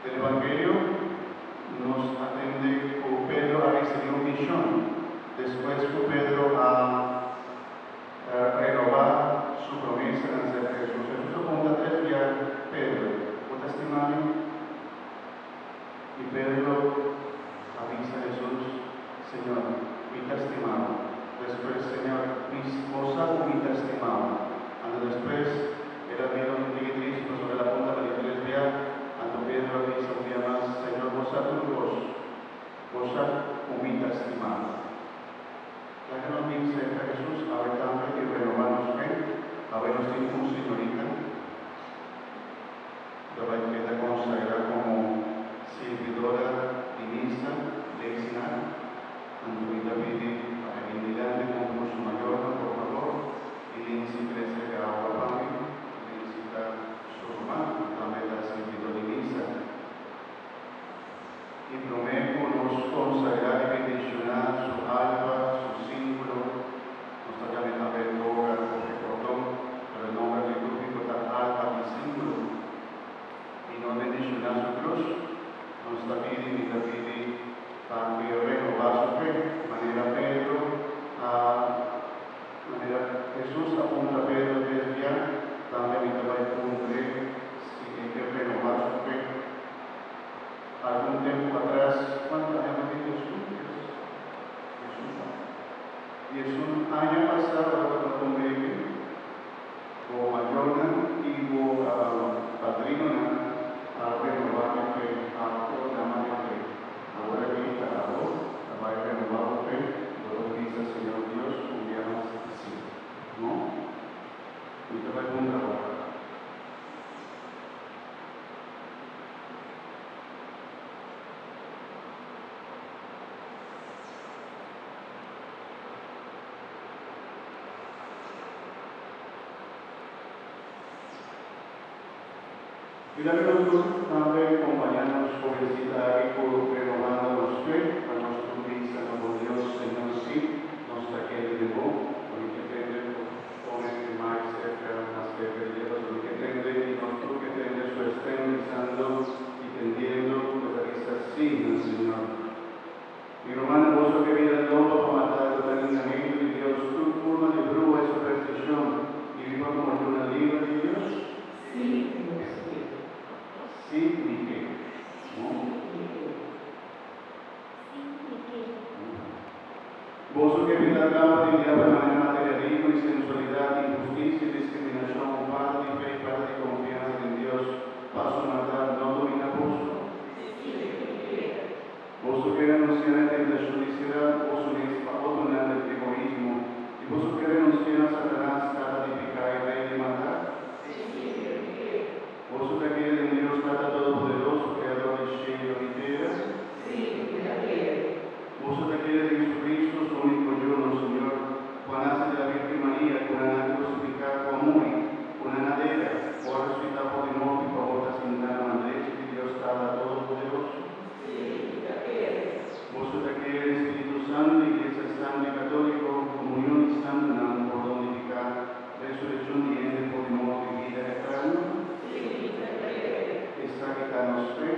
del Evangelio nos atende con Pedro a recibir un misión. Después con Pedro a renovar su promesa en el ser de Jesús. Jesús apunta 3 días, Pedro, ¿puedes estimarme? Y Pedro avisa a Jesús, Señor, mi estimado. Después, Señor, mi esposa, mi estimado. Después, era vino un día triste sobre la punta de la iglesia, ante Pedro avisa un día más, Señor, vos humita estimado. Ya que nos dice a Jesús, a ver también y renovarnos fe, a ver nos tiene un señorita, la queda consagrada como servidora divina, leccional, Antonita pide a Benilante con su mayor, por favor, y le insiste que ahora para mí, le incita su hermano, también la servidora divina. Y prometo nos consagrar y bendicionar su alma, su símbolo, nos también a ver toga, porque cordón, pero el nombre litúrgico está alma y símbolo, y nos bendicionar su cruz, nos también y también para que renovar su fe, de manera Pedro, manera Jesús apunta a Pedro desde ya, también me va a apuntar si hay que renovar su fe. Algún tiempo atrás, ¿cuántos años tiene Jesús? Y es un año pasado cuando conviví con Mayona y con Padrino a renovar mi fe, a programar mi fe. Ahora que está la voz, la va a renovar mi fe, luego dice el Señor Dios, un día más así. ¿No? Y te va a preguntar ahora. Y la nosotros también acompañarnos por visitar y por renovar los fe, a nuestro Cristo, nuestro Dios, Señor, sí, nos trae de vos, lo que tiene, pone más cerca de Dios, lo que tiene, y nosotros que tiene su externizando y tendiendo, pues aquí está así, Señor. Mi hermana, vos que viene el lobo para matar el enemigo de Dios, tu forma de bruja y superstición, y viva como una libre de Dios. Sí. Sí, ni qué. ¿No? Vos que viene la cama de materialismo y sensualidad, injusticia y discriminación, falta de fe y falta de confianza en Dios, paso matar, no domina vos. Vos que renunciar a la judicialidad, vos unís a abonar el egoísmo, y vos que renunciar a Satanás, trata de picar y rey de matar. Vos que quiere en Dios, trata todopoderoso, creador del cielo y tierra. Vos que quiere de Jesucristo, su único yo, Señor, Juan nace de la Virgen María, con una crucificada por muy, con una nadera, por resucitar por de nuevo y por botas sin dar Andrés, y Dios trata todopoderoso. Vos que quiere el Espíritu Santo, Iglesia Santa y Católico, comunión y santa, por donificar, resurrección y en por de nuevo y vida eterna. Esta que está fe.